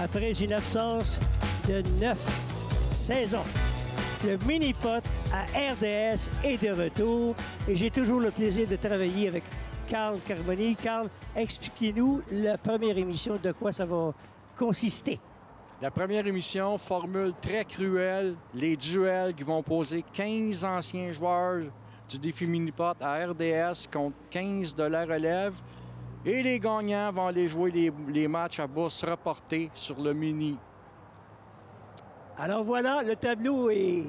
Après une absence de 9 saisons, le mini-pot à RDS est de retour et j'ai toujours le plaisir de travailler avec Carl Carboni. Carl, expliquez-nous la première émission, de quoi ça va consister. La première émission, formule très cruelle, les duels qui vont poser 15 anciens joueurs du défi mini-pot à RDS contre 15 de la relève. Et les gagnants vont aller jouer les matchs à bourse reportés sur le mini. Alors voilà, le tableau est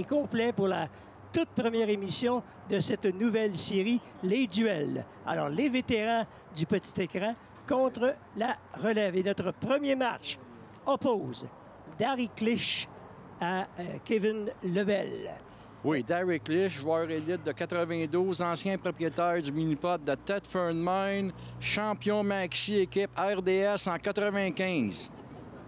complet pour la toute première émission de cette nouvelle série, les duels. Alors, les vétérans du petit écran contre la relève. Et notre premier match oppose Darry Clich à Kevin Lebel. Oui, Darry Clich, joueur élite de 92, ancien propriétaire du mini-pot de Thetford Mine, champion maxi équipe RDS en 95.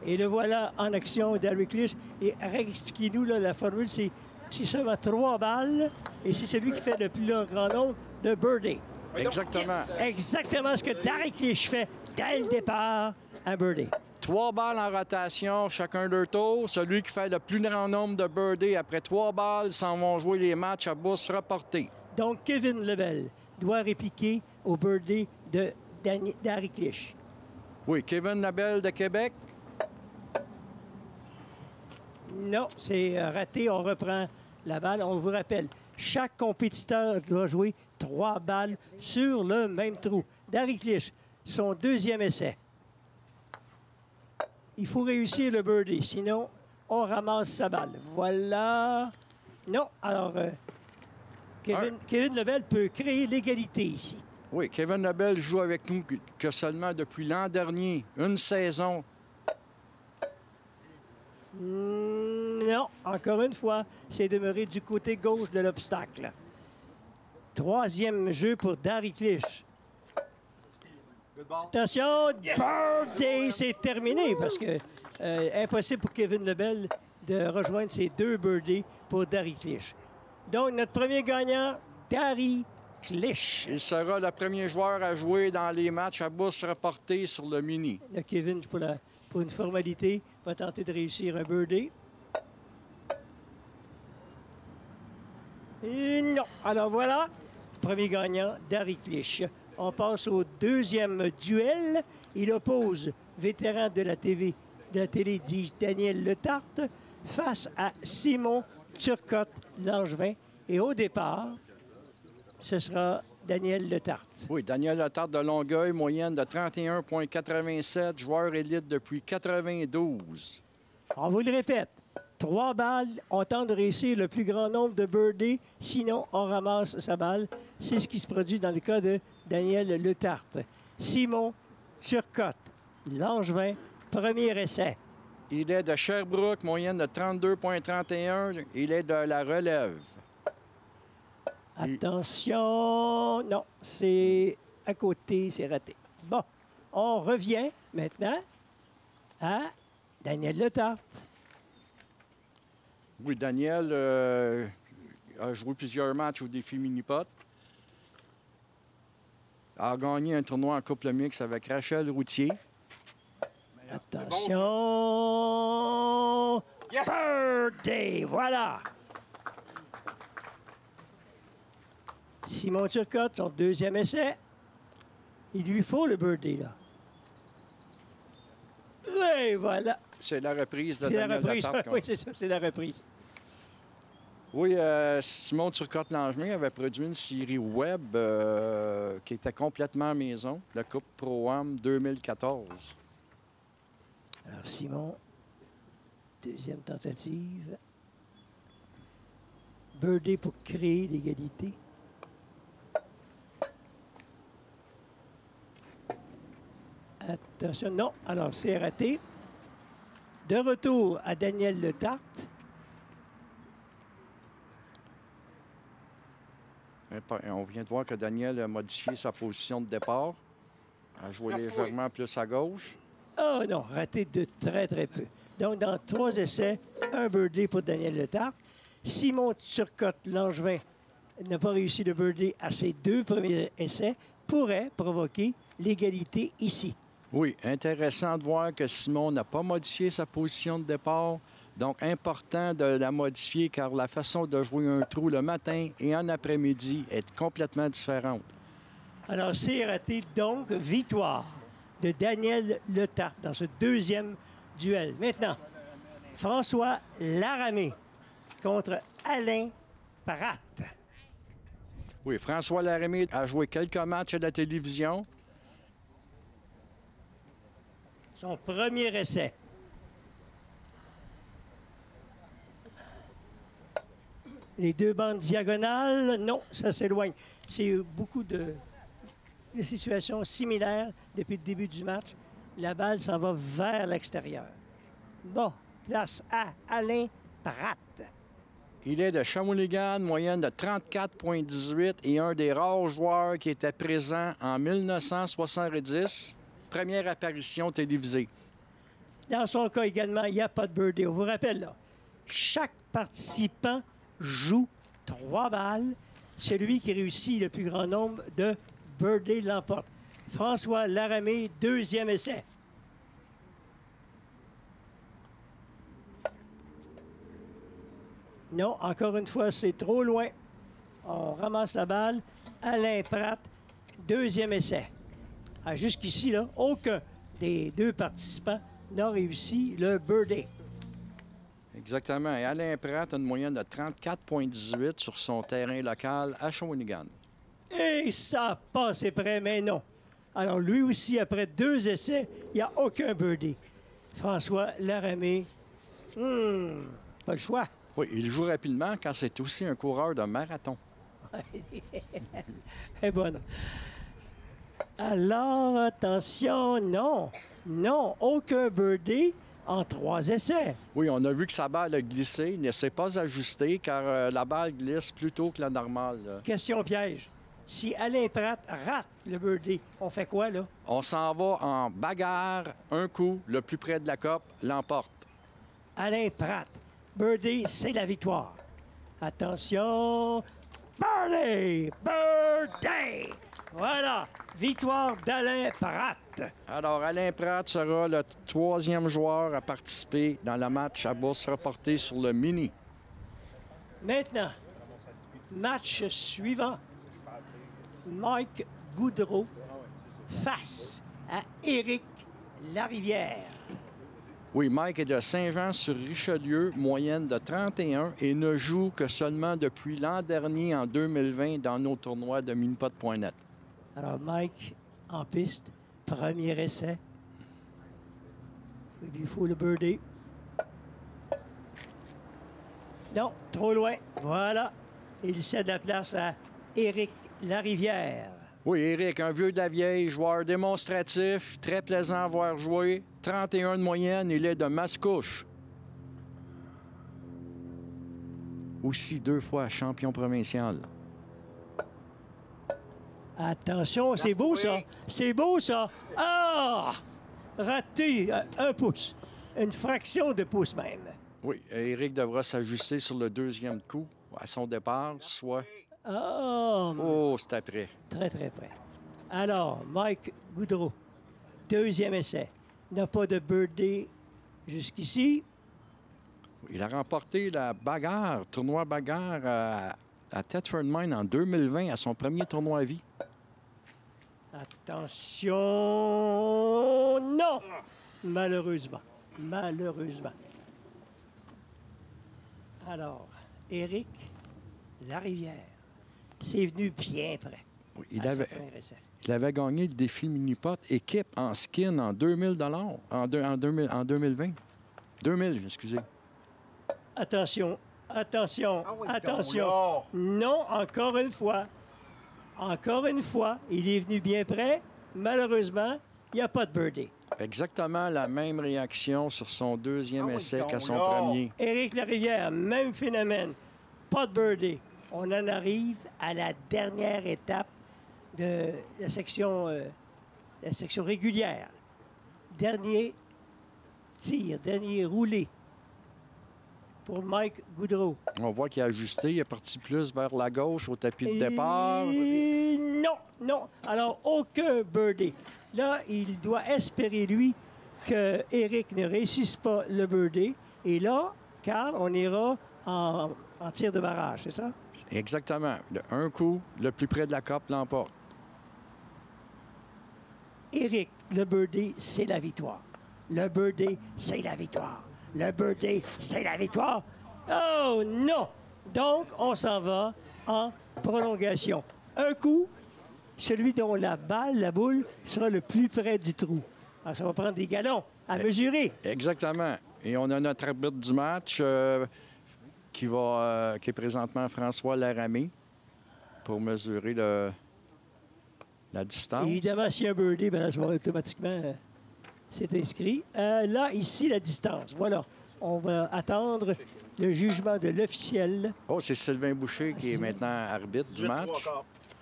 Et le voilà en action, Darry Clich. Et expliquez-nous, la formule, c'est seulement 3 balles et c'est celui qui fait le plus grand nombre de birdies. Exactement. Exactement ce que Darry Clich fait dès le départ à birdie. 3 balles en rotation, chacun leur tour. Celui qui fait le plus grand nombre de birdies après 3 balles s'en vont jouer les matchs à bourse reportés. Donc, Kevin Lebel doit répliquer au birdie de Darry Clich. Oui, Kevin Lebel de Québec. Non, c'est raté. On reprend la balle. On vous rappelle, chaque compétiteur doit jouer 3 balles sur le même trou. Darry Clich, son deuxième essai. Il faut réussir le birdie, sinon on ramasse sa balle. Voilà. Non, alors Kevin Lebel peut créer l'égalité ici. Oui, Kevin Lebel joue avec nous que seulement depuis l'an dernier, une saison. Non, encore une fois, c'est demeuré du côté gauche de l'obstacle. Troisième jeu pour Darry Clich. Attention, birdie, c'est terminé parce que impossible pour Kevin Lebel de rejoindre ses 2 birdies pour Darry Clich. Donc, notre premier gagnant, Darry Clich. Il sera le premier joueur à jouer dans les matchs à bourse reportés sur le mini. Le Kevin, pour une formalité, va tenter de réussir un birdie. Et non. Alors voilà, premier gagnant, Darry Clich. On passe au deuxième duel. Il oppose vétéran de la télé, dit Daniel Letarte, face à Simon Turcotte-Langevin. Et au départ, ce sera Daniel Letarte. Oui, Daniel Letarte de Longueuil, moyenne de 31,87, joueur élite depuis 92. On vous le répète, 3 balles, on tente de réussir le plus grand nombre de birdies, sinon on ramasse sa balle. C'est ce qui se produit dans le cas de Daniel Letarte. Simon Turcotte-Langevin, premier essai. Il est de Sherbrooke, moyenne de 32,31. Il est de la relève. Attention! Non, c'est à côté, c'est raté. Bon, on revient maintenant à Daniel Letarte. Oui, Daniel a joué plusieurs matchs au défi mini-pot. A gagné un tournoi en couple mixte avec Rachel Routier. Attention! Yes! Birdie! Voilà! Simon Turcotte, son deuxième essai. Il lui faut le birdie, là. Et voilà. C'est la reprise de Daniel Daniel Letarte. Oui, c'est ça, c'est la reprise. Oui, Simon Turcotte-Langevin avait produit une série web qui était complètement à maison, la Coupe Pro-Am 2014. Alors, Simon, deuxième tentative. Birdie pour créer l'égalité. Attention, non. Alors, c'est raté. De retour à Daniel Letarte. On vient de voir que Daniel a modifié sa position de départ. A joué légèrement plus à gauche. Oh non, raté de très, très peu. Donc, dans 3 essais, un birdie pour Daniel Letarte. Simon Turcotte, Langevin, n'a pas réussi de birdie à ses 2 premiers essais, pourrait provoquer l'égalité ici. Oui, intéressant de voir que Simon n'a pas modifié sa position de départ. Donc, important de la modifier car la façon de jouer un trou le matin et en après-midi est complètement différente. Alors, c'est raté. Donc, victoire de Daniel Letarte dans ce deuxième duel. Maintenant, François Laramé contre Alain Pratt. Oui, François Laramé a joué quelques matchs à la télévision. Son premier essai. Les 2 bandes diagonales, non, ça s'éloigne. C'est beaucoup de situations similaires depuis le début du match. La balle s'en va vers l'extérieur. Bon, place à Alain Pratt. Il est de Shawinigan, moyenne de 34,18 et un des rares joueurs qui était présent en 1970. Première apparition télévisée. Dans son cas également, il n'y a pas de birdie. On vous rappelle, là, chaque participant joue 3 balles. Celui qui réussit le plus grand nombre de birdies l'emporte. François Laramé, deuxième essai. Non, encore une fois, c'est trop loin. On ramasse la balle. Alain Pratt, deuxième essai. Jusqu'ici, là, aucun des 2 participants n'a réussi le birdie. Exactement. Et Alain Pratt a une moyenne de 34,18 sur son terrain local à Shawinigan. Et ça passe près, mais non. Alors, lui aussi, après 2 essais, il n'y a aucun birdie. François Laramé, pas le choix. Oui, il joue rapidement car c'est aussi un coureur de marathon. Elle est bonne. Alors, attention, non. Non, aucun birdie en 3 essais. Oui, on a vu que sa balle a glissé. Il ne s'est pas ajusté car la balle glisse plus tôt que la normale. Là. Question piège. Si Alain Pratt rate le birdie, on fait quoi, là? On s'en va en bagarre. Un coup, le plus près de la cope, l'emporte. Alain Pratt. Birdie, c'est la victoire. Attention. Birdie! Birdie! Voilà. Victoire d'Alain Pratt. Alors, Alain Pratt sera le 3e joueur à participer dans le match à bourse reporté sur le mini. Maintenant, match suivant. Mike Goudreau face à Éric Larivière. Oui, Mike est de Saint-Jean-sur-Richelieu, moyenne de 31 et ne joue que seulement depuis l'an dernier, en 2020, dans nos tournois de minipot.net. Alors, Mike en piste, premier essai. Il lui faut le birdie. Non, trop loin. Voilà. Il cède la place à Éric Larivière. Oui, Éric, un vieux de la vieille, joueur démonstratif, très plaisant à voir jouer. 31 de moyenne, il est de Mascouche. Aussi 2 fois champion provincial. Attention, c'est beau ça. C'est beau ça. Ah! Raté 1 pouce. Une fraction de pouce même. Oui, Éric devra s'ajuster sur le 2e coup à son départ, soit... Oh, c'est après. très, très près. Alors, Mike Goudreau, deuxième essai. N'a pas de birdie jusqu'ici. Il a remporté la bagarre, tournoi bagarre à Thetford Mine en 2020, à son premier tournoi à vie. Attention! Non! Malheureusement. Malheureusement. Alors, Éric Larivière, c'est venu bien près. Oui, Il avait gagné le défi Minipot équipe en skin en 2000 en 2020. 2000, excusez. Attention, attention, attention. Non, encore une fois. Encore une fois, il est venu bien près. Malheureusement, il n'y a pas de birdie. Exactement la même réaction sur son 2e essai qu'à son premier. Éric Larivière, même phénomène. Pas de birdie. On en arrive à la dernière étape de la section régulière. Dernier tir, dernier roulé. pour Mike Goudreau. On voit qu'il a ajusté. Il est parti plus vers la gauche au tapis de départ. Et non, non. Alors, aucun birdie. Là, il doit espérer, lui, que Eric ne réussisse pas le birdie. Et là, Carl, on ira en tir de barrage, c'est ça? Exactement. Un coup, le plus près de la cope l'emporte. Eric, le birdie, c'est la victoire. Le birdie, c'est la victoire. Le birdie, c'est la victoire. Oh non! Donc, on s'en va en prolongation. Un coup, celui dont la balle, la boule, sera le plus près du trou. Alors, ça va prendre des galons à mesurer. Exactement. Et on a notre arbitre du match qui est présentement François Laramé pour mesurer la distance. Évidemment, s'il y a un birdie, bien, ça va automatiquement... c'est inscrit. Là, ici, la distance. Voilà. On va attendre le jugement de l'officiel. Oh, c'est Sylvain Boucher qui est maintenant arbitre du match.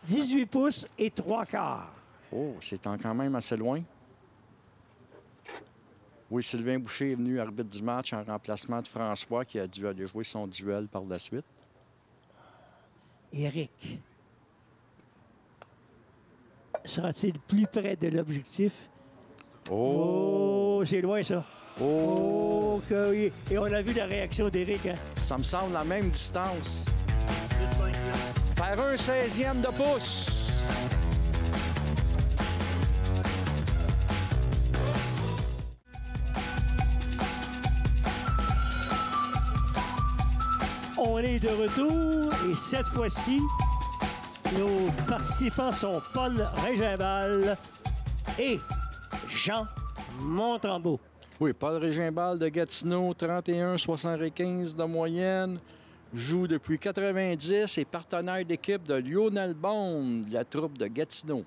18 pouces et 3 quarts. Oh, c'est quand même assez loin. Oui, Sylvain Boucher est venu arbitre du match en remplacement de François qui a dû aller jouer son duel par la suite. Éric. Sera-t-il plus près de l'objectif? Oh, c'est loin, ça. Oh, que oui. Et on a vu la réaction d'Éric. Hein? Ça me semble la même distance. Faire un 16e de pouce. On est de retour et cette fois-ci, nos participants sont Paul Régimbal et Jean Montembeault. Oui, Paul Régimbal de Gatineau, 31,75 de moyenne. Joue depuis 90 et partenaire d'équipe de Lionel Bond, de la troupe de Gatineau.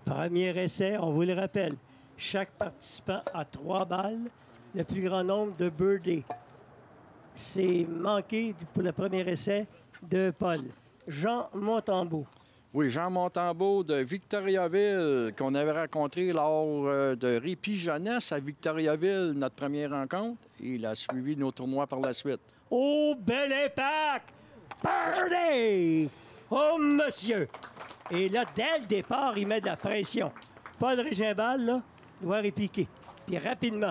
Premier essai, on vous le rappelle. Chaque participant a 3 balles. Le plus grand nombre de birdies. C'est manqué pour le premier essai de Paul. Jean Montembeault. Oui, Jean Montembeault de Victoriaville, qu'on avait rencontré lors de Répit Jeunesse à Victoriaville, notre première rencontre. Il a suivi nos tournois par la suite. Oh, bel impact! Birdie! Oh, monsieur! Et là, dès le départ, il met de la pression. Paul Régimbal, là, doit répliquer. Puis rapidement.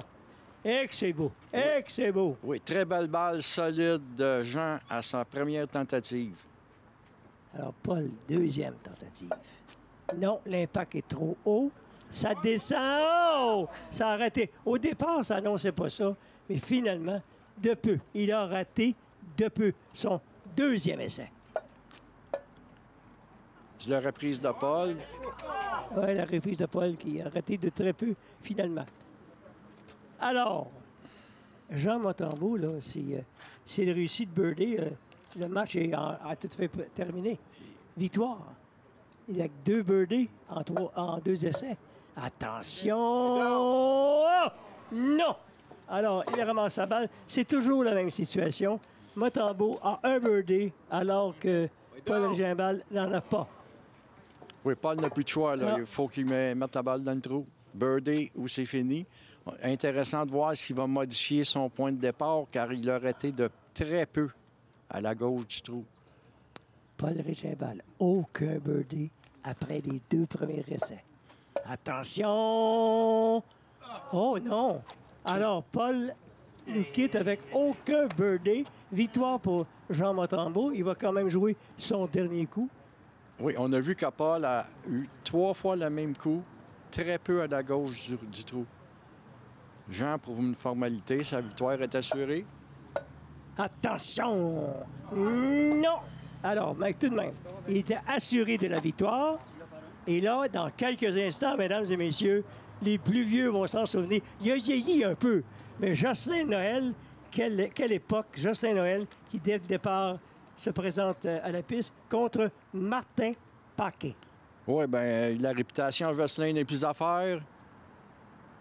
Et que c'est beau! Et que c'est beau! Oui, très belle balle solide de Jean à sa première tentative. Alors, Paul, deuxième tentative. Non, l'impact est trop haut. Ça descend. Oh! Ça a raté. Au départ, ça n'annonçait pas ça. Mais finalement, de peu. Il a raté de peu son deuxième essai. C'est la reprise de Paul. Oui, la reprise de Paul qui a raté de très peu, finalement. Alors, Jean Montembeault, là, c'est le réussi de birdie. Le match a tout fait terminé. Victoire. Il n'y a que 2 birdies en 2 essais. Attention! Oh! Non! Alors, il ramasse sa balle. C'est toujours la même situation. Montembeault a un birdie alors que Paul Régimbal n'en a pas. Oui, Paul n'a plus de choix. Là. Non. Il faut qu'il mette la balle dans le trou. Birdie ou c'est fini. Intéressant de voir s'il va modifier son point de départ car il a arrêté de très peu à la gauche du trou. Paul Régimbal, aucun birdie après les 2 premiers essais. Attention! Oh non! Alors, Paul nous quitte avec aucun birdie. Victoire pour Jean Montembeault. Il va quand même jouer son dernier coup. Oui, on a vu que Paul a eu 3 fois le même coup, très peu à la gauche du trou. Jean prouve une formalité, sa victoire est assurée. Attention! Non! Alors, mais tout de même, il était assuré de la victoire. Et là, dans quelques instants, mesdames et messieurs, les plus vieux vont s'en souvenir. Il a vieilli un peu, mais Jocelyn Noël, quelle époque! Jocelyn Noël, qui dès le départ se présente à la piste contre Martin Paquet. Oui, bien, la réputation de Jocelyn n'est plus à faire.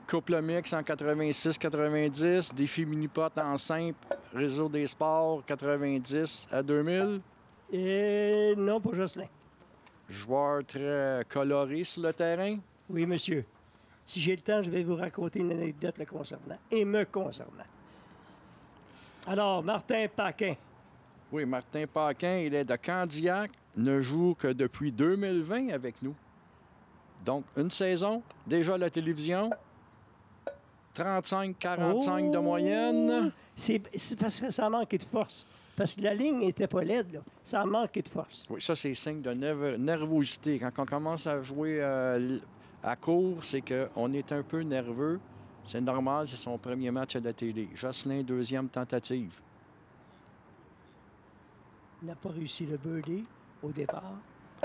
Couple mix en 86-90, défi mini-pot en simple, réseau des sports 90 à 2000. Et non pour Jocelyn. Joueur très coloré sur le terrain. Oui, monsieur. Si j'ai le temps, je vais vous raconter une anecdote le concernant et me concernant. Alors, Martin Paquin. Oui, Martin Paquin, il est de Candiac, ne joue que depuis 2020 avec nous. Donc, une saison, déjà à la télévision, 35-45 de moyenne. C'est parce que ça a manqué de force. Parce que la ligne n'était pas laide, là. Ça a manqué de force. Oui, ça, c'est signe de nervosité. Quand on commence à jouer à court, c'est qu'on est un peu nerveux. C'est normal, c'est son premier match à la télé. Jocelyn, deuxième tentative. Il n'a pas réussi le birdie au départ.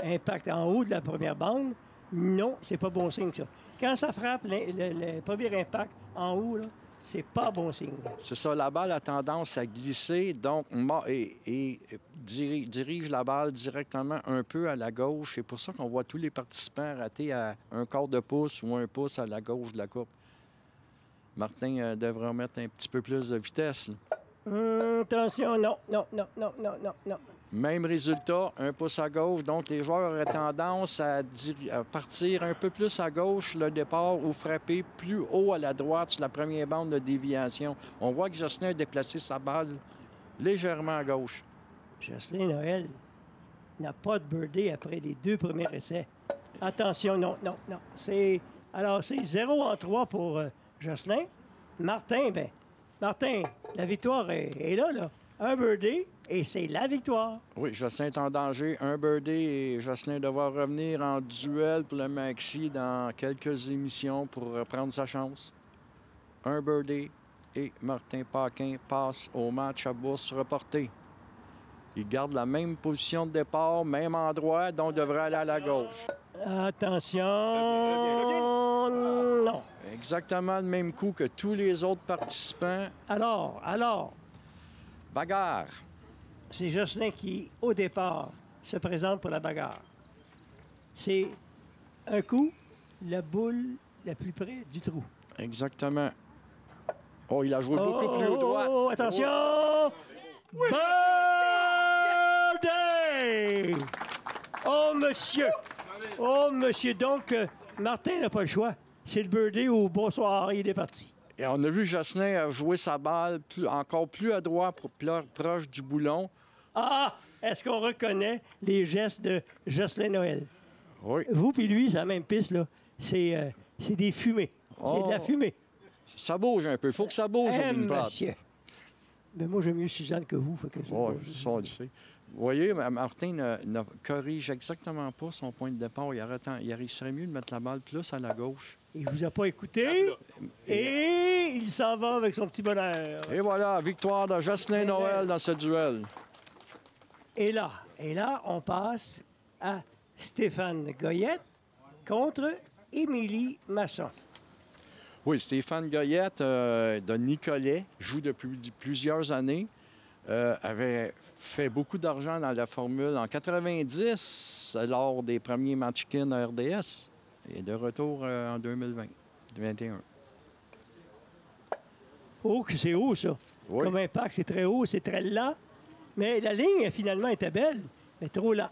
Impact en haut de la première bande. Non, c'est pas bon signe, ça. Quand ça frappe le premier impact en haut, là, c'est pas bon signe. C'est ça, la balle a tendance à glisser, donc dirige la balle directement un peu à la gauche. C'est pour ça qu'on voit tous les participants rater à un quart de pouce ou un pouce à la gauche de la coupe. Martin devrait mettre un petit peu plus de vitesse. Attention, non. Même résultat, un pouce à gauche. Donc, les joueurs auraient tendance à partir un peu plus à gauche le départ ou frapper plus haut à la droite sur la première bande de déviation. On voit que Jocelyn a déplacé sa balle légèrement à gauche. Jocelyn Noël n'a pas de birdie après les 2 premiers essais. Attention, non. Alors, c'est 0-3 pour Jocelyn. Martin, Martin, la victoire est là. Un birdie et c'est la victoire. Oui, Jocelyn est en danger. Un birdie et Jocelyn devra revenir en duel pour le maxi dans quelques émissions pour reprendre sa chance. Un birdie et Martin Paquin passe au match à bourse reportée. Il garde la même position de départ, même endroit, donc devrait aller à la gauche. Attention! Non. Exactement le même coup que tous les autres participants. Alors, Bagarre. c'est Jocelyn qui, au départ, se présente pour la bagarre. C'est un coup, la boule la plus près du trou. Exactement. Oh, il a joué beaucoup plus haut droit. Oh, attention! Birdie! Oh, monsieur. Donc, Martin n'a pas le choix. C'est le birdie ou bonsoir, il est parti. Et on a vu Jocelyn jouer sa balle encore plus à droite, proche du boulon. Ah! Est-ce qu'on reconnaît les gestes de Jocelyn Noël? Oui. Vous puis lui, c'est la même piste, là. C'est des fumées. C'est de la fumée. Ça bouge un peu. Il faut que ça bouge. Monsieur. Mais moi, j'aime mieux Suzanne que vous. Fait que ça, on le sait. Vous voyez, Martin ne corrige exactement pas son point de départ. Il serait mieux de mettre la balle plus à la gauche. Il vous a pas écouté. Et il s'en va avec son petit bonheur. Et voilà, victoire de Jocelyn Noël dans ce duel. Et là, on passe à Stéphane Goyette contre Émilie Masson. Oui, Stéphane Goyette de Nicolet, joue depuis plusieurs années. Avait fait beaucoup d'argent dans la formule en 90 lors des premiers matchkins à RDS et de retour en 2021. Oh, que c'est haut, ça. Oui. Comme impact, c'est très haut, c'est très lent. Mais la ligne, finalement, était belle, mais trop lent.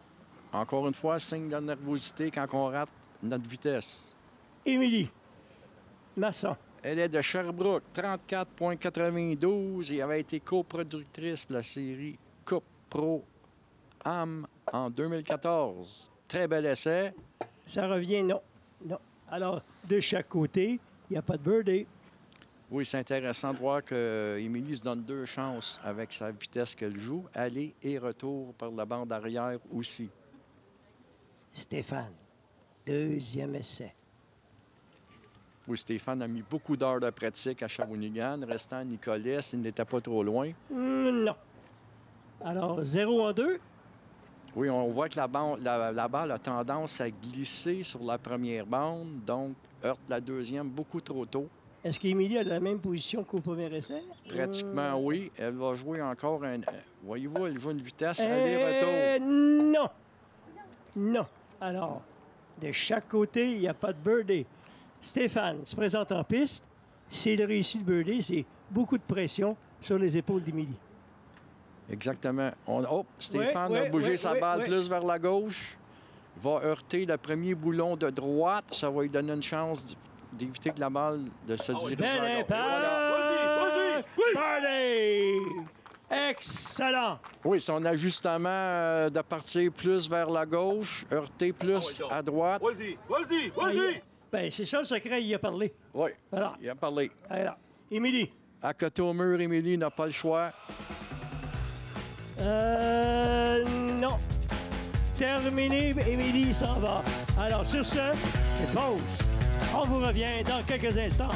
Encore une fois, signe de nervosité quand on rate notre vitesse. Émilie Masson. Elle est de Sherbrooke, 34,92 et avait été coproductrice de la série Coupe Pro Am en 2014. Très bel essai. Ça revient, non. Alors, de chaque côté, il n'y a pas de birdie. Oui, c'est intéressant de voir qu'Émilie se donne 2 chances avec sa vitesse qu'elle joue, aller et retour par la bande arrière aussi. Stéphane, deuxième essai. Oui, Stéphane a mis beaucoup d'heures de pratique à Shawinigan, restant à Nicolet s'il n'était pas trop loin. Non. Alors, 0-2. Oui, on voit que la balle a tendance à glisser sur la première bande, donc heurte la deuxième beaucoup trop tôt. Est-ce qu'Émilie a la même position qu'au premier essai? Pratiquement, oui. Elle va jouer encore voyez-vous, elle joue une vitesse aller-retour. Non. Alors, de chaque côté, il n'y a pas de birdie. Stéphane se présente en piste. S'il réussit le birdie, c'est beaucoup de pression sur les épaules d'Émilie. Exactement. Stéphane a bougé sa balle plus vers la gauche. Va heurter le premier boulon de droite. Ça va lui donner une chance d'éviter que la balle de se diriger Bel à impact! gauche. Birdie! Excellent! Oui, son ajustement de partir plus vers la gauche, heurter plus à droite. Vas-y, vas-y, vas-y! Ben, c'est ça le secret, il a parlé. Oui, Alors. il a parlé. Alors, Émilie. À côté au mur, Émilie n'a pas le choix. Non. Terminé, Émilie s'en va. Alors, sur ce, c'est pause. On vous revient dans quelques instants.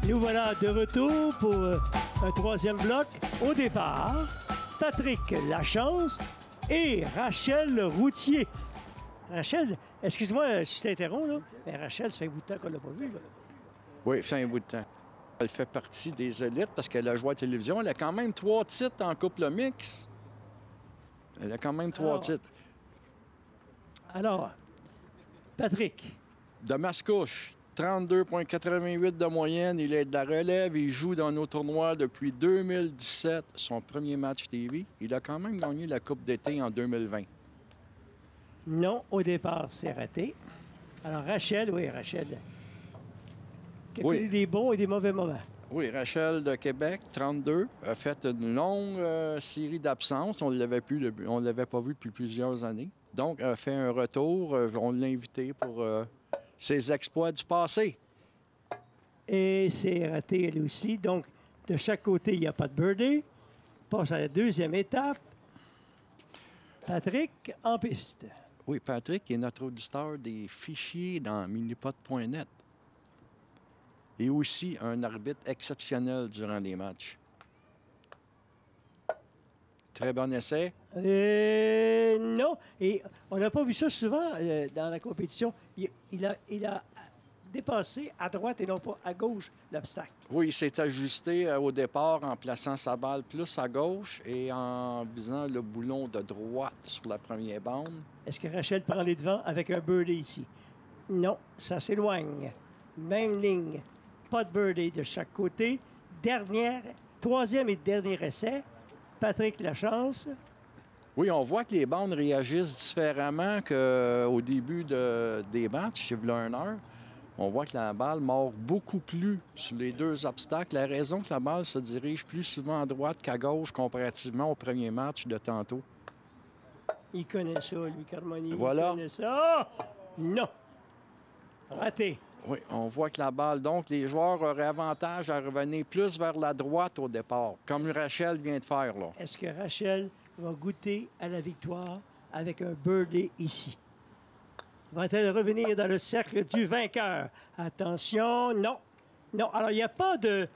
Nous voilà de retour pour un troisième bloc. Au départ, Patrick Lachance et Rachel Routier. Rachel, excuse-moi si je t'interromps, là, mais Rachel, ça fait un bout de temps qu'on l'a pas vue. Oui, fait un bout de temps. Elle fait partie des élites parce qu'elle a joué à la télévision. Elle a quand même 3 titres en couple mix. Elle a quand même 3 titres. Alors, Patrick. De Mascouche, 32,88 de moyenne. Il est de la relève. Il joue dans nos tournois depuis 2017, son premier match TV. Il a quand même gagné la Coupe d'été en 2020. Non, au départ, c'est raté. Alors, Rachel, oui, Rachel. Qui a connu des bons et des mauvais moments. Oui, Rachel de Québec, 32, a fait une longue série d'absences. On ne l'avait pas vu depuis plusieurs années. Donc, elle a fait un retour. On l'a invité pour ses exploits du passé. Et c'est raté, elle aussi. Donc, de chaque côté, il n'y a pas de birdie. Passe à la deuxième étape. Patrick, en piste. Oui, Patrick est notre auditeur des fichiers dans minipod.net. Et aussi un arbitre exceptionnel durant les matchs. Très bon essai. Non. Et on n'a pas vu ça souvent dans la compétition. Il a dépassé à droite et non pas à gauche l'obstacle. Oui, il s'est ajusté au départ en plaçant sa balle plus à gauche et en visant le boulon de droite sur la première bande. Est-ce que Rachel prend les devants avec un birdie ici? Non, ça s'éloigne. Même ligne. Pas de birdie de chaque côté. Troisième et dernier essai. Patrick Lachance. Oui, on voit que les bandes réagissent différemment qu'au début des matchs chez Vlerner. On voit que la balle mord beaucoup plus sur les deux obstacles. La raison que la balle se dirige plus souvent à droite qu'à gauche comparativement au premier match de tantôt. Il connaît ça, lui, Carmoni. Voilà. Il connaît ça. Non. Raté. Oui, on voit que la balle, donc, les joueurs auraient avantage à revenir plus vers la droite au départ, comme Rachel vient de faire, là. Est-ce que Rachel va goûter à la victoire avec un birdie ici? Va-t-elle revenir dans le cercle du vainqueur? Attention, non. Non, alors il n'y a pas de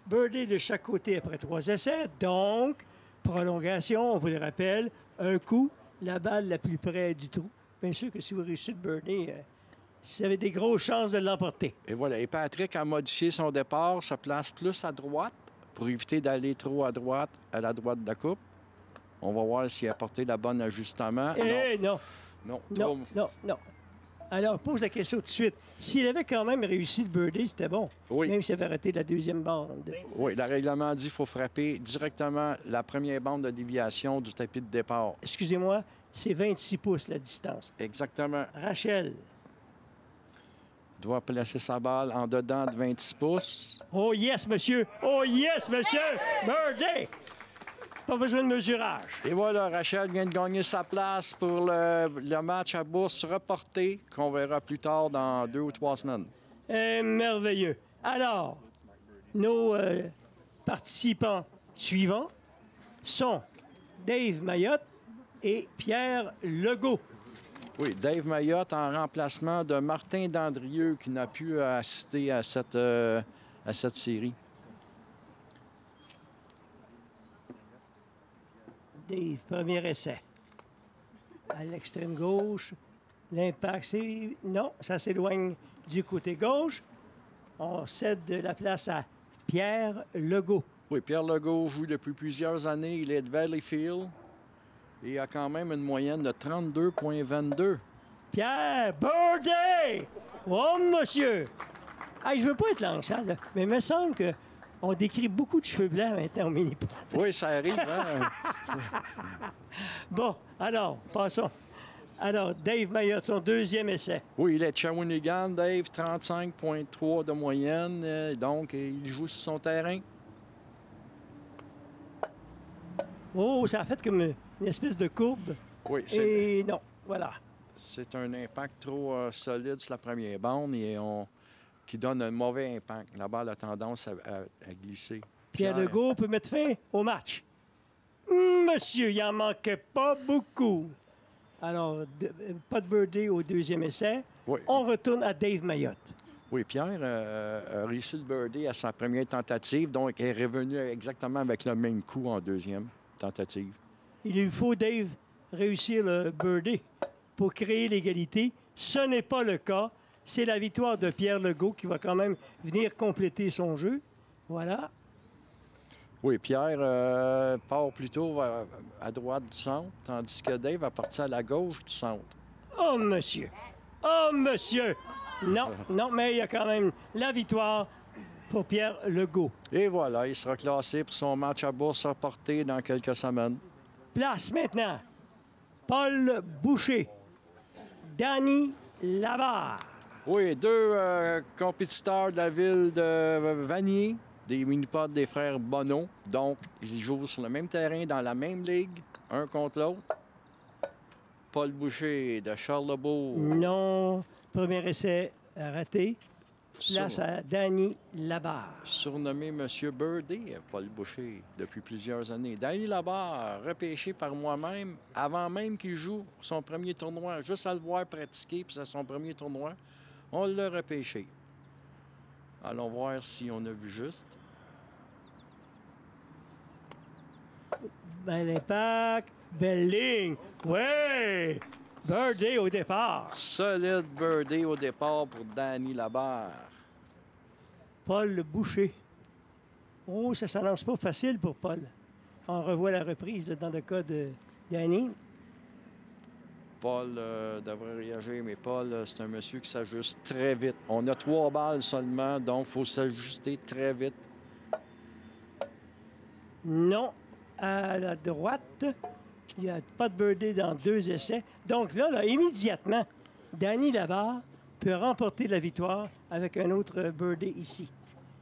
birdie de chaque côté après 3 essais. Donc, prolongation, on vous le rappelle, un coup, la balle la plus près du trou. Bien sûr que si vous réussissez le birdie, vous avez des grosses chances de l'emporter. Et voilà. Et Patrick a modifié son départ, se place plus à droite pour éviter d'aller trop à la droite de la coupe. On va voir s'il a porté le bon ajustement. Non. Non. Non, non, non. Alors, pose la question tout de suite. S'il avait quand même réussi le birdie, c'était bon. Oui. Même s'il avait raté la deuxième bande. Oui, le règlement dit qu'il faut frapper directement la première bande de déviation du tapis de départ. Excusez-moi, c'est 26 pouces la distance. Exactement. Rachel. Doit placer sa balle en dedans de 26 pouces. Oh yes, monsieur! Oh yes, monsieur! Birdie! Pas besoin de mesurage. Et voilà, Rachel vient de gagner sa place pour le match à bourse reporté qu'on verra plus tard dans 2 ou 3 semaines. Merveilleux. Alors, nos participants suivants sont Dave Mayotte et Pierre Legault. Oui, Dave Mayotte en remplacement de Martin Dandrieux qui n'a pu assister à cette série. Dave, premier essai. À l'extrême gauche. L'impact, c'est... Non, ça s'éloigne du côté gauche. On cède de la place à Pierre Legault. Oui, Pierre Legault joue depuis plusieurs années. Il est de Valleyfield et a quand même une moyenne de 32,22. Pierre, birdie! Oh, monsieur! Hey, je veux pas être lançant, là, mais il me semble qu'on décrit beaucoup de cheveux blancs maintenant au mini-pot. Oui, ça arrive, hein? Bon, alors, passons. Alors, Dave Mayotte, son deuxième essai. Oui, il est de Shawinigan, Dave, 35,3 de moyenne. Donc, il joue sur son terrain. Oh, ça a fait comme une espèce de courbe. Oui, Et non, voilà. c'est un impact trop solide sur la première bande et qui donne un mauvais impact. La balle a tendance à glisser. Pierre Legault peut mettre fin au match. Monsieur, il en manquait pas beaucoup. Alors, pas de birdie au deuxième essai. Oui. On retourne à Dave Mayotte. Oui, Pierre a réussi le birdie à sa première tentative, donc est revenu exactement avec le même coup en deuxième tentative. Il lui faut, Dave, réussir le birdie pour créer l'égalité. Ce n'est pas le cas. C'est la victoire de Pierre Legault qui va quand même venir compléter son jeu. Voilà. Oui, Pierre part plutôt à droite du centre, tandis que Dave va partir à la gauche du centre. Oh, monsieur! Oh, monsieur! Non, non, mais il y a quand même la victoire pour Pierre Legault. Et voilà, il sera classé pour son match à bourse reporté dans quelques semaines. Place maintenant. Paul Boucher. Danny Labarre. Oui, deux compétiteurs de la ville de Vanier, des mini-pods des frères Bonneau. Donc, ils jouent sur le même terrain, dans la même ligue, un contre l'autre. Paul Boucher de Charlebourg. Non. Premier essai raté. Place à Danny Labarre. Surnommé Monsieur Birdie, Paul Boucher, depuis plusieurs années. Danny Labarre, repêché par moi-même, avant même qu'il joue son premier tournoi, juste à le voir pratiquer, puis c'est son premier tournoi, on l'a repêché. Allons voir si on a vu juste. Bel impact. Belle ligne. Oui! Birdie au départ. Solide birdie au départ pour Danny Labarre. Paul Boucher. Oh, ça s'annonce pas facile pour Paul. On revoit la reprise dans le cas de Danny. Paul devrait réagir, mais Paul, c'est un monsieur qui s'ajuste très vite. On a 3 balles seulement, donc il faut s'ajuster très vite. Non, à la droite. Il n'y a pas de birdie dans 2 essais. Donc là, immédiatement, Danny Labarre peut remporter la victoire avec un autre birdie ici.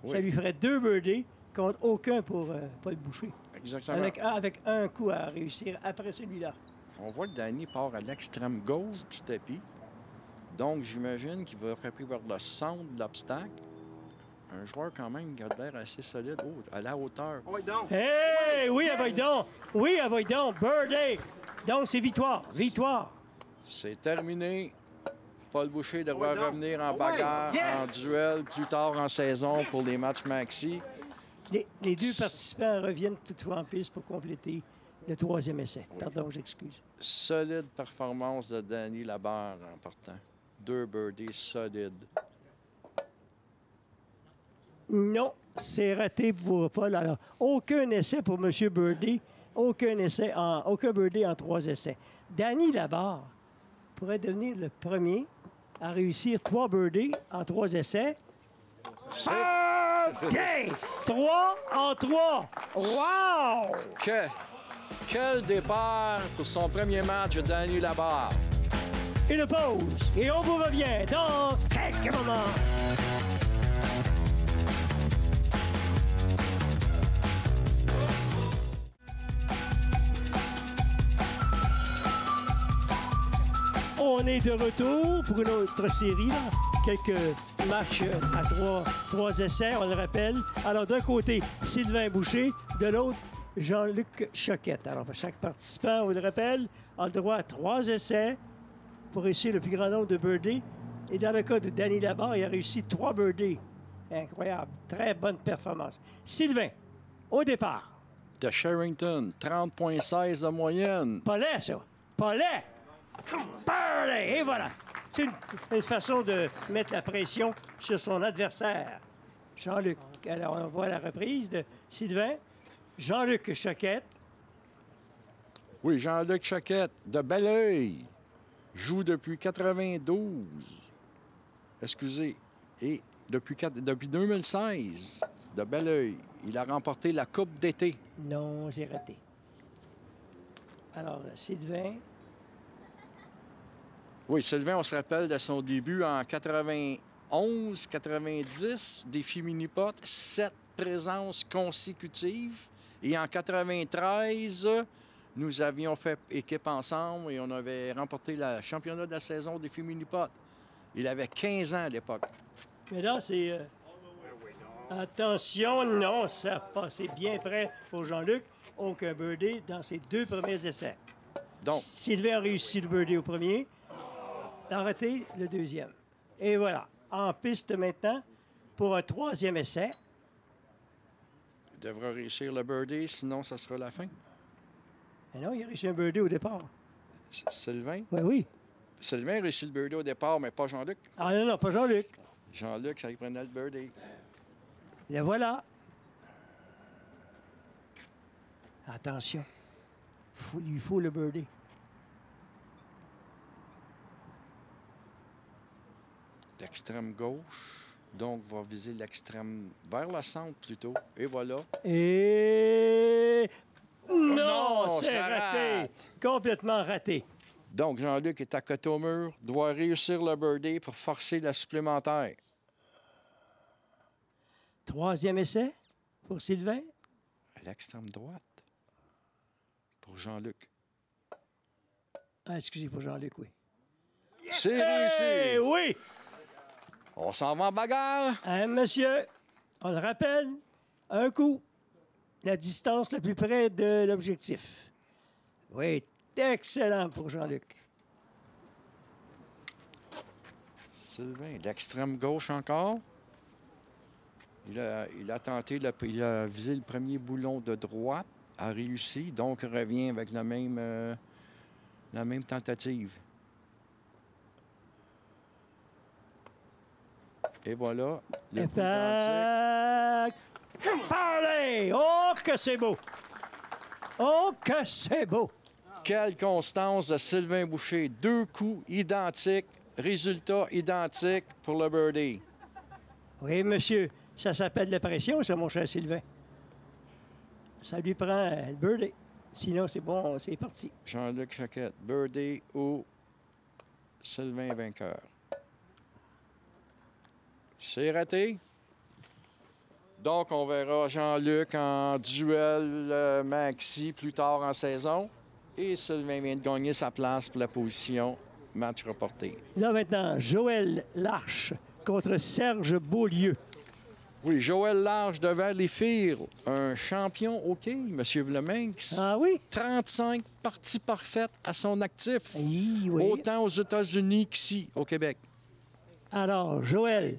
Oui. Ça lui ferait 2 birdies contre aucun pour Paul Boucher. Exactement. Avec un coup à réussir après celui-là. On voit que Danny part à l'extrême gauche du tapis. Donc, j'imagine qu'il va frapper vers le centre de l'obstacle. Un joueur quand même qui a l'air assez solide. Oh, à la hauteur. Hey! Oui, avec donc! Oui, avec donc! Birdie! Donc, c'est victoire. Victoire. C'est terminé. Paul Boucher devra revenir en bagarre, en duel plus tard en saison pour les matchs maxi. Les 2 participants reviennent toutefois en piste pour compléter le 3e essai. Oui. Pardon, j'excuse. Solide performance de Danny Labarre en partant. 2 birdies solides. Non, c'est raté pour Paul. Alors, aucun essai pour M. Birdie. Aucun birdie en 3 essais. Danny Labarre pourrait devenir le premier à réussir 3 birdies en 3 essais. OK! 3 en 3! Wow! Quel départ pour son premier match de Danny Labarre. Une pause et on vous revient dans quelques moments. On est de retour pour une autre série. Là. Quelques matchs à 3 essais, on le rappelle. Alors, d'un côté, Sylvain Boucher. De l'autre, Jean-Luc Choquette. Alors, chaque participant, on le rappelle, a le droit à 3 essais pour réussir le plus grand nombre de birdies. Et dans le cas de Danny Labarre, il a réussi 3 birdies. Incroyable. Très bonne performance. Sylvain, au départ. De Sherrington, 30,16 de moyenne. Pas laid, ça. Pas laid. Birdie! Et voilà. C'est une façon de mettre la pression sur son adversaire. Jean-Luc. Alors, on voit la reprise de Sylvain. Jean-Luc Choquette. Oui, Jean-Luc Choquette, de Belleuil. Joue depuis 92. Excusez. Et depuis 2016, de Belleuil. Il a remporté la Coupe d'été. Non, j'ai raté. Alors, Sylvain. Oui, Sylvain, on se rappelle de son début en 91, 90, défi mini-pot, 7 présences consécutives. Et en 93, nous avions fait équipe ensemble et on avait remporté le championnat de la saison défi mini-pot. Il avait 15 ans à l'époque. Mais là, c'est... Attention, non, ça a passé bien près pour Jean-Luc. Aucun birdie dans ses 2 premiers essais. Donc, Sylvain a réussi le birdie au premier, a raté le deuxième. Et voilà, en piste maintenant pour un 3e essai. il devra réussir le birdie, sinon ça sera la fin. Mais non, il a réussi un birdie au départ. Sylvain? Oui, oui. Sylvain a réussi le birdie au départ, mais pas Jean-Luc. Ah non, non, pas Jean-Luc. Jean-Luc, ça y prenait le birdie. Le voilà. Attention. Il lui faut le birdie. L'extrême gauche, donc va viser l'extrême vers le centre plutôt. Et voilà. Et... Non, non, c'est ça raté. rate. Complètement raté. Donc, Jean-Luc est à côté au mur, doit réussir le birdie pour forcer la supplémentaire. 3e essai pour Sylvain. À l'extrême droite pour Jean-Luc. Ah, excusez pour Jean-Luc, oui. C'est Eh réussi. oui! On s'en va en bagarre. Hein, monsieur, on le rappelle, un coup, la distance la plus près de l'objectif. Oui, excellent pour Jean-Luc. Sylvain, l'extrême gauche encore. Il a tenté, il a visé le premier boulon de droite, a réussi, donc revient avec la même tentative. Et voilà, le coup identique. Parlez! Oh, que c'est beau! Oh, que c'est beau! Quelle constance de Sylvain Boucher. 2 coups identiques, résultat identique pour le birdie. Oui, monsieur, ça s'appelle la pression, ça, mon cher Sylvain. Ça lui prend le birdie. Sinon, c'est bon, c'est parti. Jean-Luc Choquette, birdie ou Sylvain vainqueur. C'est raté. Donc, on verra Jean-Luc en duel maxi plus tard en saison. Et Sylvain vient de gagner sa place pour la position match reporté. Là, maintenant, Joël Larche contre Serge Beaulieu. Oui, Joël Large de Valleyfield, un champion OK, M. Vleminx. Ah oui? 35 parties parfaites à son actif. Oui, oui. Autant aux États-Unis qu'ici, au Québec. Alors, Joël,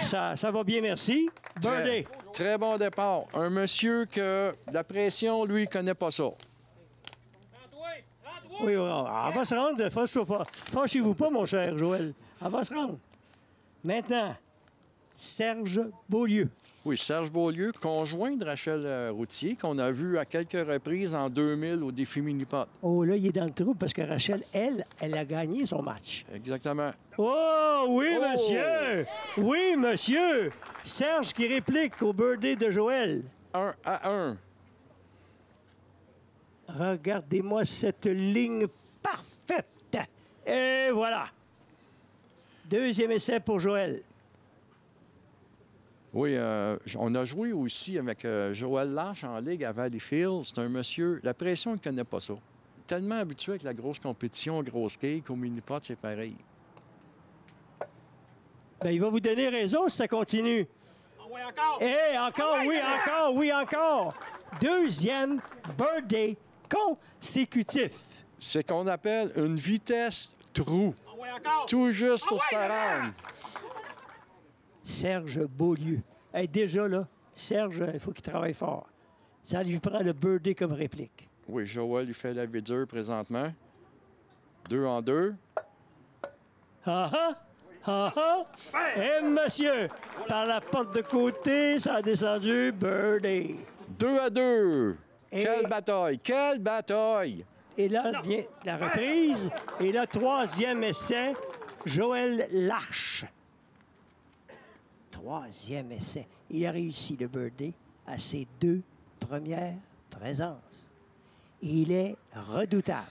ça va bien, merci. Birdie. Très bon départ. Un monsieur que la pression, lui, il connaît pas ça. Oui, elle va se rendre. Fâchez-vous pas, mon cher Joël. Elle va se rendre. Maintenant, Serge Beaulieu. Oui, Serge Beaulieu, conjoint de Rachel Routier, qu'on a vu à quelques reprises en 2000 au défi Minipot. Oh, là, il est dans le trou parce que Rachel, elle a gagné son match. Exactement. Oh, oui, Oh! monsieur! Oui, monsieur! Serge qui réplique au birthday de Joël. 1-1. Regardez-moi cette ligne parfaite. Et voilà. 2e essai pour Joël. Oui, on a joué aussi avec Joël Larche en ligue à Valleyfield. C'est un monsieur, la pression, il ne connaît pas ça. Tellement habitué avec la grosse compétition, grosse cake, au mini-pot, c'est pareil. Bien, il va vous donner raison si ça continue. Oui, encore. Et encore, oui, encore, oui, encore. 2e birthday consécutif. C'est qu'on appelle une vitesse trou. Oui, encore. Tout juste pour se rendre. Serge Beaulieu. Hey, déjà, là, Serge, il faut qu'il travaille fort. Ça lui prend le birthday comme réplique. Oui, Joël, il fait la vie dure présentement. 2 en 2. Ah ah! Ah ah! Et monsieur, par la porte de côté, ça a descendu birdie. 2 à 2. Et- Quelle bataille! Quelle bataille! Et là, vient la reprise. Et là, 3e essai, Joël Larche. 3e essai. Il a réussi le birdie à ses 2 premières présences. Il est redoutable.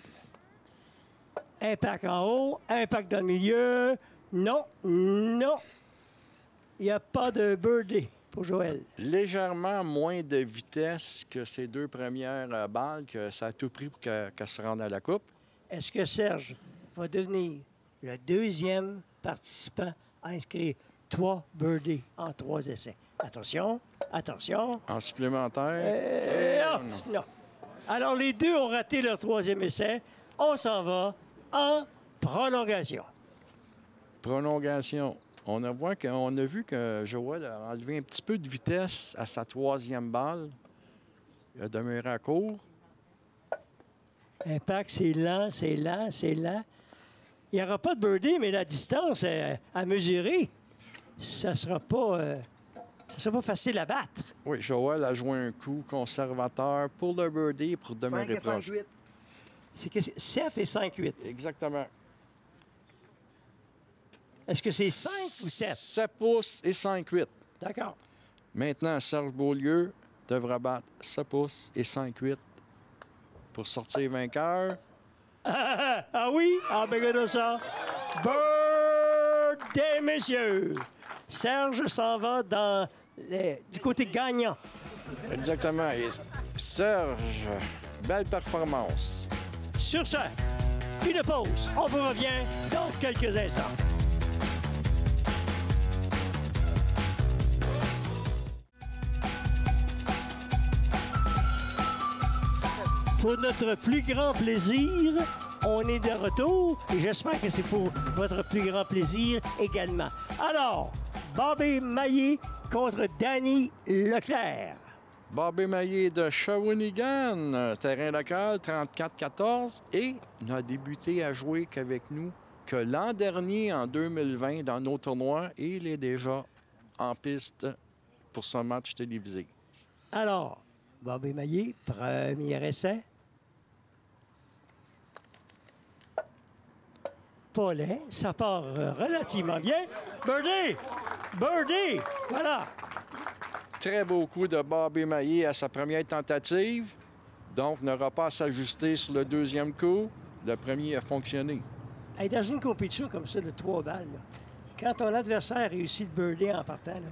Impact en haut, impact dans le milieu. Non, non. Il n'y a pas de birdie pour Joël. Légèrement moins de vitesse que ces deux premières balles, que ça a tout pris pour qu'elle se rende à la coupe. Est-ce que Serge va devenir le deuxième participant à inscrire 3 birdies en 3 essais? Attention, attention. En supplémentaire. Non. Alors, les deux ont raté leur 3e essai. On s'en va en prolongation. Prolongation. On a vu que Joël a enlevé un petit peu de vitesse à sa 3e balle. Il a demeuré à court. Impact, c'est lent, c'est lent, c'est lent. Il n'y aura pas de birdie, mais la distance à mesurer, ça ne sera pas facile à battre. Oui, Joël a joué un coup conservateur pour le birdie pour demeurer proche. 5-8. C'est que 7 et 5-8. Exactement. Est-ce que c'est 5 ou 7? 7 pouces et 5-8. D'accord. Maintenant, Serge Beaulieu devra battre 7 pouces et 5-8 pour sortir vainqueur. Ah oui? Ah, ben regardez ça. Birthday, messieurs! Serge s'en va du côté gagnant. Exactement. Et Serge, belle performance. Sur ce, une pause. On vous revient dans quelques instants. Pour notre plus grand plaisir, on est de retour et j'espère que c'est pour votre plus grand plaisir également. Alors, Bobby Maillé contre Danny Leclerc. Bobby Maillé de Shawinigan, terrain local 34-14 et n'a débuté à jouer qu'avec nous que l'an dernier, en 2020, dans nos tournois, et il est déjà en piste pour son match télévisé. Alors, Bobby Maillé, premier essai. Pas laid, ça part relativement bien. Birdie! Birdie! Voilà! Très beau coup de Bobby Maillé à sa première tentative. Donc, n'aura pas à s'ajuster sur le deuxième coup. Le premier a fonctionné. Hey, dans une compétition comme ça de 3 balles, là, quand ton adversaire réussit le birdie en partant, là,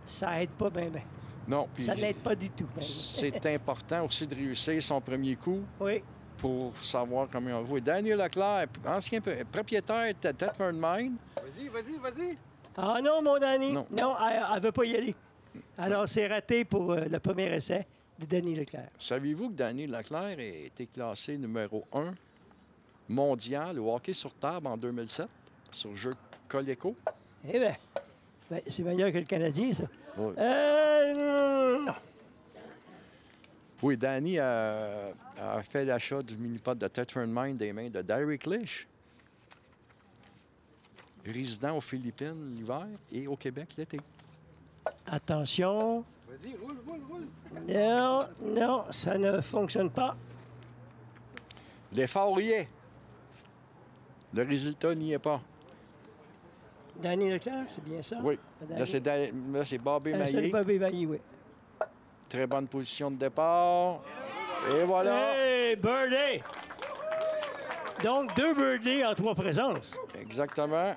ça aide pas bien, bien. Non, puis Ça n'aide pas du tout. c'est important aussi de réussir son premier coup Oui. pour savoir comment on joue. Daniel Leclerc, ancien propriétaire de Tetford Mine. Vas-y. Ah non, mon Danny. Non. Non, elle ne veut pas y aller. Alors, c'est raté pour le premier essai de Danny Leclerc. Saviez-vous que Daniel Leclerc a été classé numéro 1 mondial au hockey sur table en 2007 sur jeu Coleco? Eh bien, c'est meilleur que le Canadien, ça. Oui. Non. Oui, Danny a fait l'achat du mini-pot de Tetford Mine des mains de Derek Lish, résident aux Philippines l'hiver et au Québec l'été. Attention. Vas-y, roule. Non, ça ne fonctionne pas. L'effort y est. Le résultat n'y est pas. Danny Leclerc, c'est bien ça? Oui. Danny. Là, c'est Bobby C'est Maillé. Bobby Maillé, oui. Très bonne position de départ. Et voilà. Hey, birdie! Donc, 2 birdies en 3 présences. Exactement.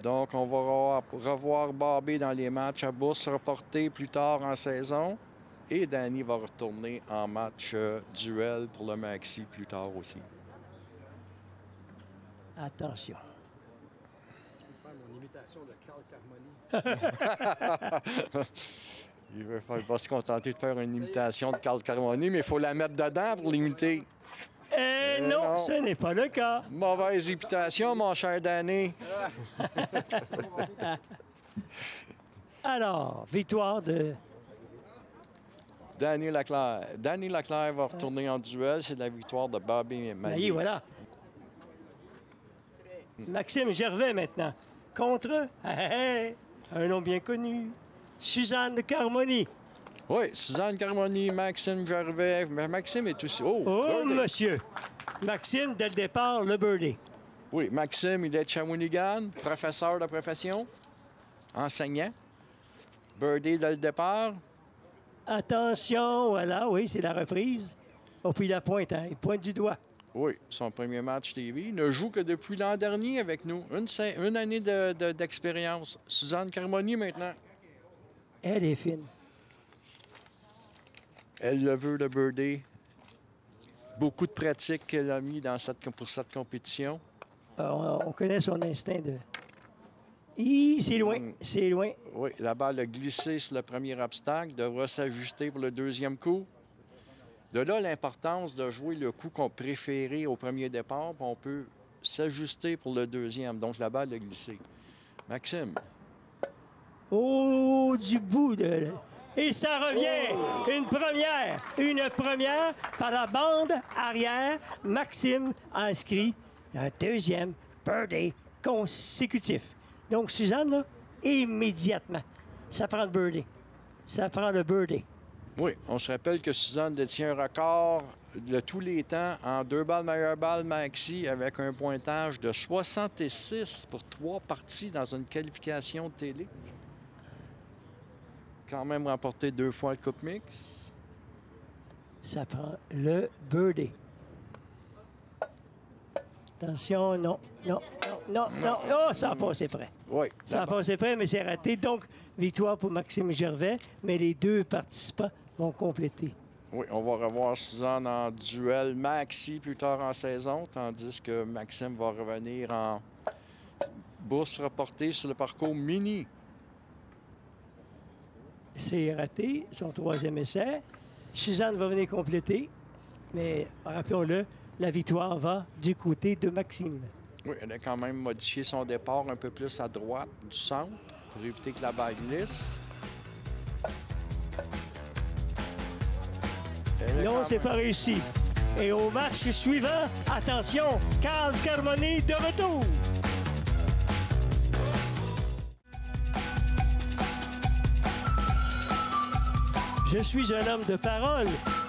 Donc, on va revoir Bobby dans les matchs à bourse reportés plus tard en saison. Et Danny va retourner en match duel pour le maxi plus tard aussi. Attention. Je vais faire mon imitation de Carl Carmoni. Il va se contenter de faire une imitation de Carl Carmoni, mais il faut la mettre dedans pour l'imiter. Non, ce n'est pas le cas. Mauvaise imitation, mon cher Danny. Alors, victoire de... Danny Leclerc. Danny Leclerc va retourner en duel. C'est la victoire de Bobby Maillé, Maillé. voilà. Maxime Gervais, maintenant. Contre, un nom bien connu, Suzanne de Carmoni. Oui, Suzanne Carmoni, Maxime Gervais. Mais Maxime est aussi... Oh, birdie. Monsieur. Maxime, dès le départ, le birdie. Oui, Maxime, il est de Shawinigan, professeur de profession, enseignant. Birdie dès le départ. Attention, voilà, oui, c'est la reprise. Oh, puis la pointe, hein, il pointe du doigt. Oui, son premier match TV. Il ne joue que depuis l'an dernier avec nous. Une année d'expérience. Suzanne Carmoni maintenant. Elle est fine. Elle le veut, le birdie. Beaucoup de pratique qu'elle a mis pour cette compétition. On connaît son instinct de... C'est loin, c'est loin. Oui, la balle a glissé sur le premier obstacle, devra s'ajuster pour le deuxième coup. De là, l'importance de jouer le coup qu'on préférait au premier départ, puis on peut s'ajuster pour le deuxième. Donc, la balle a glissé. Maxime. Oh, du bout de... Et ça revient! Une première par la bande arrière. Maxime a inscrit un deuxième birdie consécutif. Donc, Suzanne, là, immédiatement, ça prend le birdie. Ça prend le birdie. Oui, on se rappelle que Suzanne détient un record de tous les temps en 2 balles, meilleure balle maxi avec un pointage de 66 pour 3 parties dans une qualification de télé. Quand même remporté 2 fois le Coupe Mix. Ça prend le birdie. Attention, non. Oh, ça a passé près. Oui. Ça a passé près, mais c'est raté. Donc, victoire pour Maxime Gervais, mais les deux participants vont compléter. Oui, on va revoir Suzanne en duel maxi plus tard en saison, tandis que Maxime va revenir en bourse reportée sur le parcours mini. C'est raté, son troisième essai. Suzanne va venir compléter, mais rappelons-le, la victoire va du côté de Maxime. Oui, elle a quand même modifié son départ un peu plus à droite du centre pour éviter que la balle glisse. Non, c'est pas réussi. Et au match suivant, attention, Carl Carmoni de retour. Je suis un homme de parole.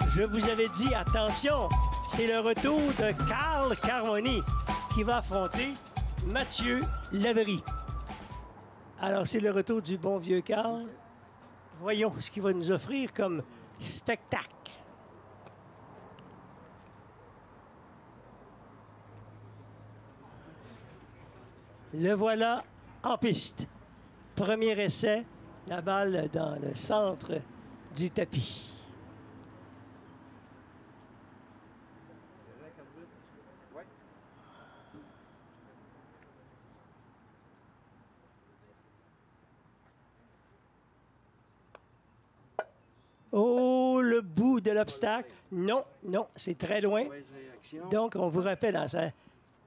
Je vous avais dit, attention, c'est le retour de Carl Carmoni qui va affronter Mathieu Laverie. Alors, c'est le retour du bon vieux Carl. Voyons ce qu'il va nous offrir comme spectacle. Le voilà en piste. Premier essai, la balle dans le centre du tapis. Oh, le bout de l'obstacle. Non, c'est très loin. Donc, on vous rappelle, hein,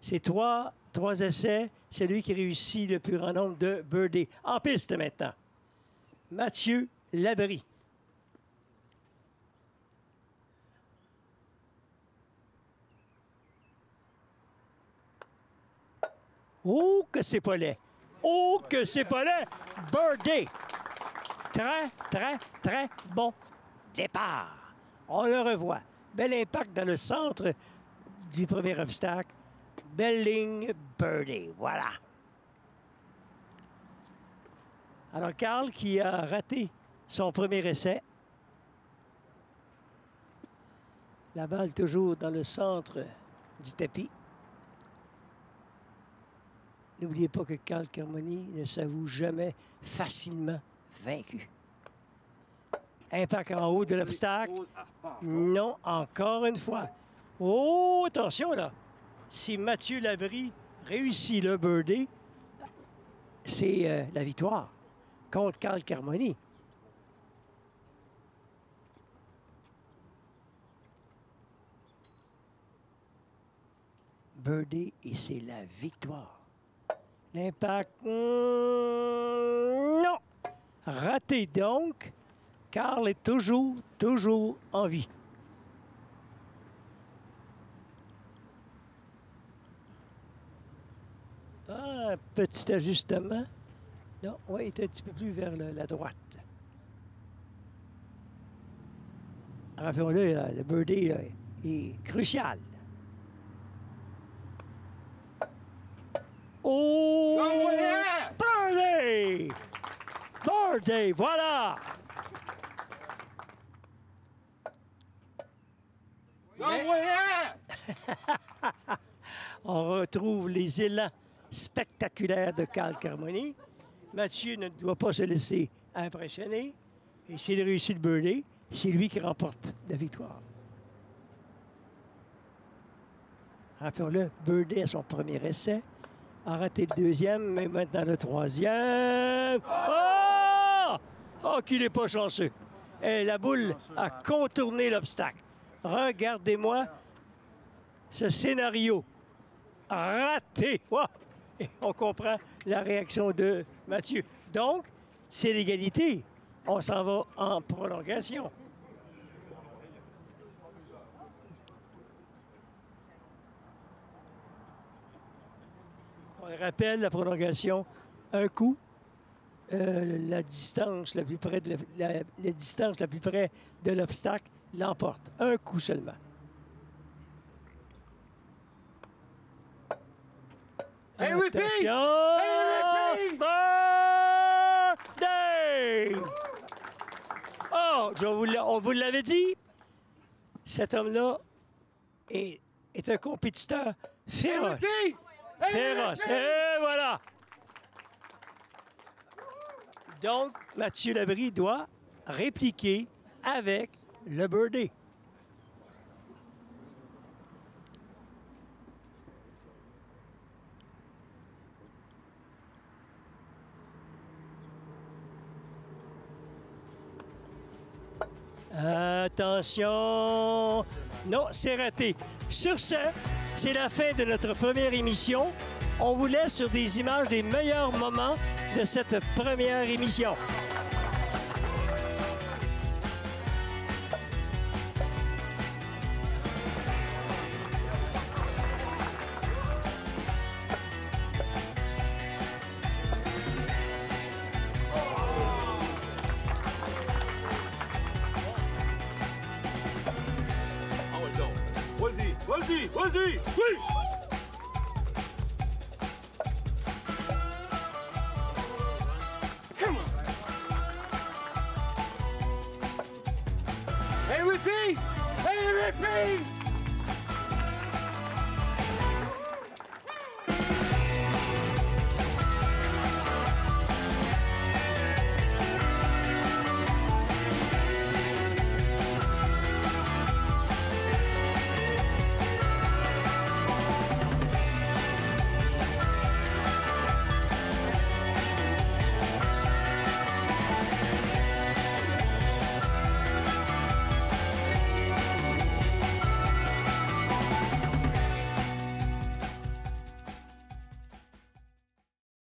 c'est trois essais. C'est lui qui réussit le plus grand nombre de birdies. En piste maintenant. Mathieu Laverie. Oh, que c'est pas laid. Oh, que c'est pas laid. Birdie. Très bon départ. On le revoit. Bel impact dans le centre du premier obstacle. Belle ligne, birdie. Voilà. Alors, Carl qui a raté son premier essai. La balle toujours dans le centre du tapis. N'oubliez pas que Carl Carmoni ne s'avoue jamais facilement vaincu. Impact en haut de l'obstacle. Non, encore une fois. Oh, attention là. Si Mathieu Laverie réussit le birdie, c'est la victoire contre Carl Carmoni. Birdie et c'est la victoire. L'impact, non. Raté donc. Carl est toujours en vie. Ah, petit ajustement. Non, oui, il est un petit peu plus vers la droite. Rappelons-le, le birdie est crucial. Oh! Birdie! Birdie, voilà! On retrouve les élans spectaculaires de Carl Carmoni. Mathieu ne doit pas se laisser impressionner. Et s'il réussit le birdie, c'est lui qui remporte la victoire. Rappelons-le, birdie à son premier essai. A raté le deuxième, mais maintenant le troisième. Oh! Oh, qu'il n'est pas chanceux. Et la boule a contourné l'obstacle. Regardez-moi ce scénario. Raté. Wow! Et on comprend la réaction de Mathieu. Donc, c'est l'égalité. On s'en va en prolongation. On rappelle la prolongation, un coup, la distance la plus près de la distance la plus près de l'obstacle l'emporte. Un coup seulement. MVP! Attention! MVP! Birthday! Oh, on vous l'avait dit, cet homme-là est un compétiteur féroce. MVP! Féroce. Et voilà. Donc, Mathieu Labrie doit répliquer avec le birdie. Attention! Non, c'est raté. Sur ce, c'est la fin de notre première émission. On vous laisse sur des images des meilleurs moments de cette première émission. Vas-y, vas-y, vas-y, oui! Come on! MVP! MVP!